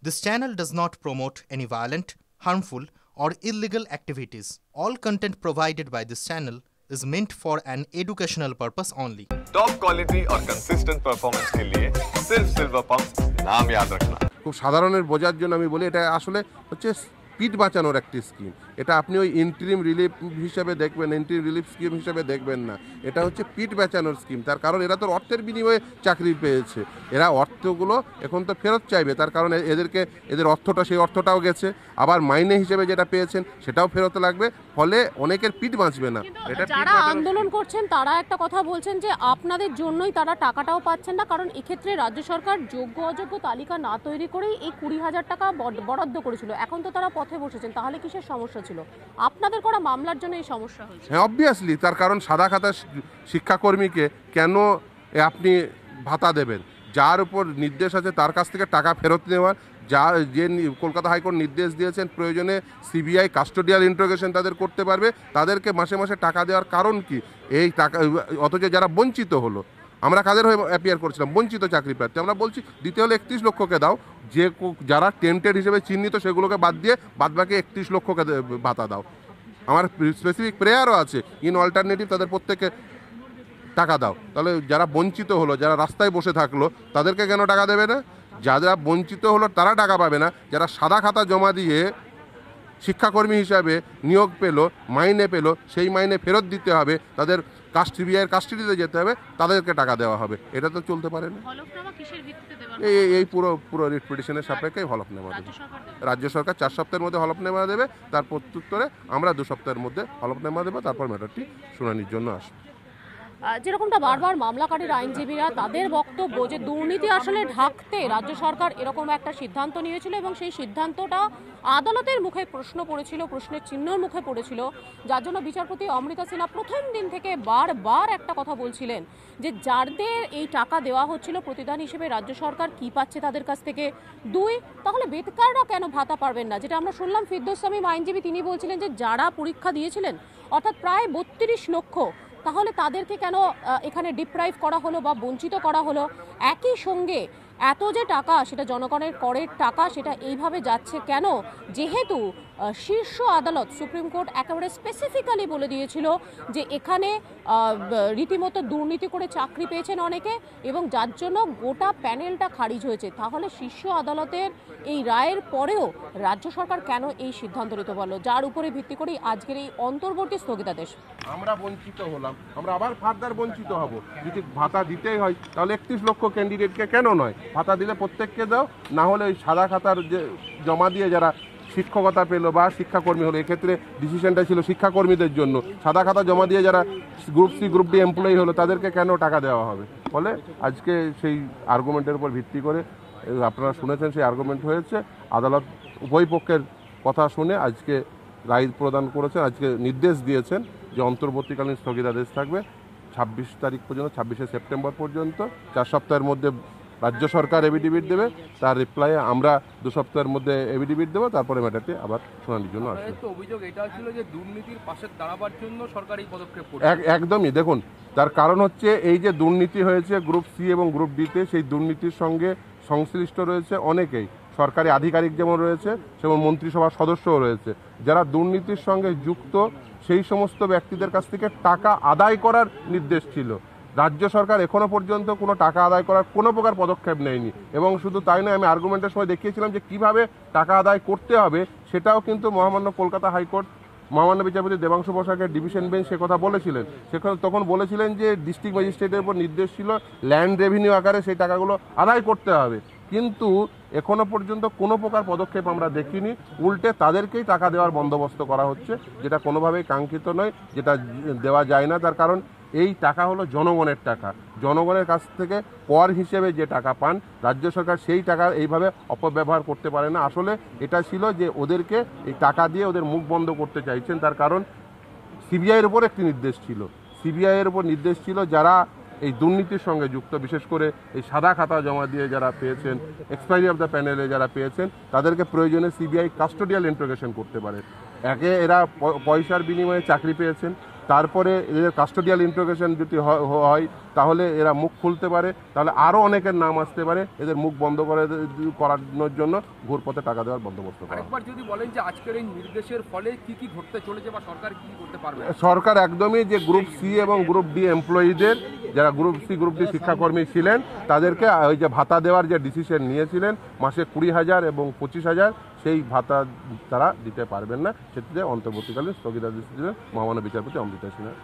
This channel does not promote any violent, harmful, or illegal activities. All content provided by this channel is meant for an educational purpose only. Top quality और consistent performance के लिए सिर्फ silver pump नाम याद रखना। খুব সাধারণের বোঝার জন্য আমি বলি এটা আসলে হচ্ছে পিঠ বাঁচানোর একটি স্কিম। এটা আপনি ওই ইন্টারিম রিলিফ হিসেবে দেখবেন, ইন্টারিম রিলিফ স্কিম হিসেবে দেখবেন না, এটা হচ্ছে পিঠ বাঁচানোর স্কিম। তার কারণ এরা তো অর্থের বিনিময়ে চাকরি পেয়েছে, এরা অর্থগুলো এখন তো ফেরত চাইবে। তার কারণ এদের অর্থটা, সেই অর্থটাও গেছে, আবার মাইনে হিসেবে যেটা পেয়েছেন সেটাও ফেরত লাগবে, ফলে অনেকের পিঠ বাঁচবে না। এটা যারা আন্দোলন করছেন তারা একটা কথা বলছেন যে আপনাদের জন্যই তারা টাকাটাও পাচ্ছেন না, কারণ এক্ষেত্রে রাজ্য সরকার যোগ্য অযোগ্য তালিকা না তৈরি করেই এই 20,000 টাকা বরাদ্দ করেছিল। এখন তো তারা পথে বসেছেন, তাহলে কিসের সমস্যা ছিল? আপনাদের করা মামলার জন্য এই সমস্যা হয়েছে। হ্যাঁ, অবভিয়াসলি। তার কারণ সাদা খাতা শিক্ষাকর্মীকে কেন আপনি ভাতা দেবেন? যার উপর নির্দেশ আছে তার কাছ থেকে টাকা ফেরত নেওয়ার, যে কলকাতা হাইকোর্ট নির্দেশ দিয়েছেন প্রয়োজনে সিবিআই কাস্টোডিয়াল ইন্টারোগেশন তাদের করতে পারবে, তাদেরকে মাসে মাসে টাকা দেওয়ার কারণ কি? এই টাকা অথচ যারা বঞ্চিত হলো, আমরা কাদের হয়ে অ্যাপিয়ার করছিলাম? বঞ্চিত চাকরি প্রার্থী। আমরা বলছি দিতে হলে 31 লক্ষকে দাও, যে যারা টেন্টেড হিসেবে চিহ্নিত সেগুলোকে বাদ দিয়ে বাদবাকি 31 লক্ষকে ভাতা দাও। আমার স্পেসিফিক প্রেয়ারও আছে, ইন অল্টারনেটিভ তাদের প্রত্যেককে টাকা দাও। তাহলে যারা বঞ্চিত হলো, যারা রাস্তায় বসে থাকলো, তাদেরকে কেন টাকা দেবে না? যারা বঞ্চিত হলো তারা টাকা পাবে না, যারা সাদা খাতা জমা দিয়ে শিক্ষাকর্মী হিসাবে নিয়োগ পেল, মাইনে পেল, সেই মাইনে ফেরত দিতে হবে, তাদের সিবিআইয়ের কাস্টডিতে যেতে হবে, তাদেরকে টাকা দেওয়া হবে। এটা তো চলতে পারে না। এই পুরো রিট পিটিশনের সাপেক্ষে হলফনামা দেবে রাজ্য সরকার। 4 সপ্তাহের মধ্যে হলফনামা দেবে, তার প্রত্যুত্তরে আমরা 2 সপ্তাহের মধ্যে হলফনামা দেবো, তারপর ম্যাটারটি শুনানির জন্য আসবে। যেরকমটা বারবার মামলাকারীর আইনজীবীরা তাদের বক্তব্য যে দুর্নীতি আসলে ঢাকতে রাজ্য সরকার এরকম একটা সিদ্ধান্ত নিয়েছিল, এবং সেই সিদ্ধান্তটা আদালতের মুখে প্রশ্নের চিহ্নর মুখে পড়েছিল, যার জন্য বিচারপতি অমৃতা সিনহা প্রথম দিন থেকে বারবার একটা কথা বলছিলেন যে যাদের এই টাকা দেওয়া হচ্ছিল প্রতিদান হিসেবে রাজ্য সরকার কি পাচ্ছে তাদের কাছ থেকে। 2, তাহলে বেকাররা কেন ভাতা পারবেন না? যেটা আমরা শুনলাম ফিরদৌস শামীম আইনজীবী, তিনি বলছিলেন যে যারা পরীক্ষা দিয়েছিলেন অর্থাৎ প্রায় 32 লক্ষ, তাহলে তাদেরকে কেন এখানে ডিপ্রাইভ করা হলো বা বঞ্চিত করা হলো? একই সঙ্গে এত যে টাকা, সেটা জনগণের করের টাকা, সেটা এইভাবে যাচ্ছে কেন? যেহেতু শীর্ষ আদালত সুপ্রিম কোর্ট একেবারে স্পেসিফিক্যালি বলে দিয়েছিল যে এখানে রীতিমতো দুর্নীতি করে চাকরি পেয়েছেন অনেকে, এবং যার জন্য গোটা প্যানেলটা খারিজ হয়েছে। তাহলে শীর্ষ আদালতের এই রায়ের পরেও রাজ্য সরকার কেন এই সিদ্ধান্ত নিতে পারলো, যার উপরে ভিত্তি করেই আজকের এই অন্তর্বর্তী স্থগিতাদেশ? আমরা বঞ্চিত হলাম, আমরা আবার ফার্দার বঞ্চিত হব। যদি ভাতা দিতেই হয় তাহলে 31 লক্ষ ক্যান্ডিডেটকে কেন নয়? ভাতা দিলে প্রত্যেককে দাও, না হলে ওই সাদা খাতার যে জমা দিয়ে যারা শিক্ষকতা পেলো বা শিক্ষাকর্মী হলো, এক্ষেত্রে ডিসিশনটা ছিল শিক্ষাকর্মীদের জন্য, সাদা খাতা জমা দিয়ে যারা group C group D employee হলো তাদেরকে কেন টাকা দেওয়া হবে? ফলে আজকে সেই আর্গুমেন্টের উপর ভিত্তি করে আপনারা শুনেছেন, সেই আর্গুমেন্ট হয়েছে। আদালত উভয় পক্ষের কথা শুনে আজকে রায় প্রদান করেছেন, আজকে নির্দেশ দিয়েছেন যে অন্তর্বর্তীকালীন স্থগিতাদেশ থাকবে 26 তারিখ পর্যন্ত, 26শে সেপ্টেম্বর পর্যন্ত। 4 সপ্তাহের মধ্যে রাজ্য সরকার এফিডেভিট দেবে, তার রিপ্লাইয়ে আমরা 2 সপ্তাহের মধ্যে এফিডেভিট দেবো, তারপরে ম্যাটারটি আবার শোনানোর জন্য আসবে। অভিযোগ এটা ছিল যে দুর্নীতির পাশে দাঁড়াবার জন্য সরকার এই পদক্ষেপ একদমই। দেখুন, তার কারণ হচ্ছে এই যে দুর্নীতি হয়েছে গ্রুপ সি এবং গ্রুপ ডিতে, সেই দুর্নীতির সঙ্গে সংশ্লিষ্ট রয়েছে অনেকেই, সরকারি আধিকারিক যেমন রয়েছে সেমন মন্ত্রিসভার সদস্যও রয়েছে। যারা দুর্নীতির সঙ্গে যুক্ত সেই সমস্ত ব্যক্তিদের কাছ থেকে টাকা আদায় করার নির্দেশ ছিল। রাজ্য সরকার এখনো পর্যন্ত কোনো টাকা আদায় করার কোনো প্রকার পদক্ষেপ নেয়নি, এবং শুধু তাই নয়, আমি আর্গুমেন্টের সময় দেখিয়েছিলাম যে কিভাবে টাকা আদায় করতে হবে, সেটাও কিন্তু মহামান্য কলকাতা হাইকোর্ট মহামান্য বিচারপতি দেবাংশু বসাকের ডিভিশন বেঞ্চ সে কথা বলেছিলেন। সেখানে তখন বলেছিলেন যে ডিস্ট্রিক্ট ম্যাজিস্ট্রেটের উপর নির্দেশ ছিল ল্যান্ড রেভিনিউ আকারে সেই টাকাগুলো আদায় করতে হবে, কিন্তু এখনো পর্যন্ত কোনো প্রকার পদক্ষেপ আমরা দেখিনি। উল্টে তাদেরকেই টাকা দেওয়ার বন্দোবস্ত করা হচ্ছে, যেটা কোনোভাবেই কাঙ্ক্ষিত নয়, যেটা দেওয়া যায় না। তার কারণ এই টাকা হলো জনগণের টাকা, জনগণের কাছ থেকে কর হিসেবে যে টাকা পান, রাজ্য সরকার সেই টাকা এইভাবে অপব্যবহার করতে পারে না। আসলে এটা ছিল যে ওদেরকে এই টাকা দিয়ে ওদের মুখ বন্ধ করতে চাইছেন। তার কারণ সিবিআইয়ের উপর একটি নির্দেশ ছিল, সিবিআইয়ের উপর নির্দেশ ছিল যারা এই দুর্নীতির সঙ্গে যুক্ত, বিশেষ করে এই সাদা খাতা জমা দিয়ে যারা পেয়েছেন, এক্সপায়ারি অফ দ্য প্যানেলে যারা পেয়েছেন, তাদেরকে প্রয়োজনে সিবিআই কাস্টোডিয়াল ইন্টারোগেশন করতে পারে। এরা পয়সার বিনিময়ে চাকরি পেয়েছেন, তারপরে এদের কাস্টোডিয়াল ইন্টারোগেশন যদি হয় তাহলে এরা মুখ খুলতে পারে, তাহলে আরও অনেকের নাম আসতে পারে। এদের মুখ বন্ধ করানোর জন্য ঘুরপথে টাকা দেওয়ার বন্দোবস্ত করা। একবার যদি বলেন যে আজকের এই নির্দেশের ফলে কি কি ঘটতে চলেছে বা সরকার কি করতে পারবে? সরকার একদমই যে গ্রুপ সি এবং গ্রুপ ডি এমপ্লয়িদের, যারা গ্রুপ সি গ্রুপ ডি শিক্ষাকর্মী ছিলেন, তাদেরকে ওই যে ভাতা দেওয়ার যে ডিসিশন নিয়েছিলেন মাসে 20,000 এবং 25,000, সেই ভাতা তারা দিতে পারবেন না। সেটিতে অন্তর্বর্তীকালীন স্থগিতাদেশ দিলেন মহামান্য বিচারপতি অমৃতা সিনহা।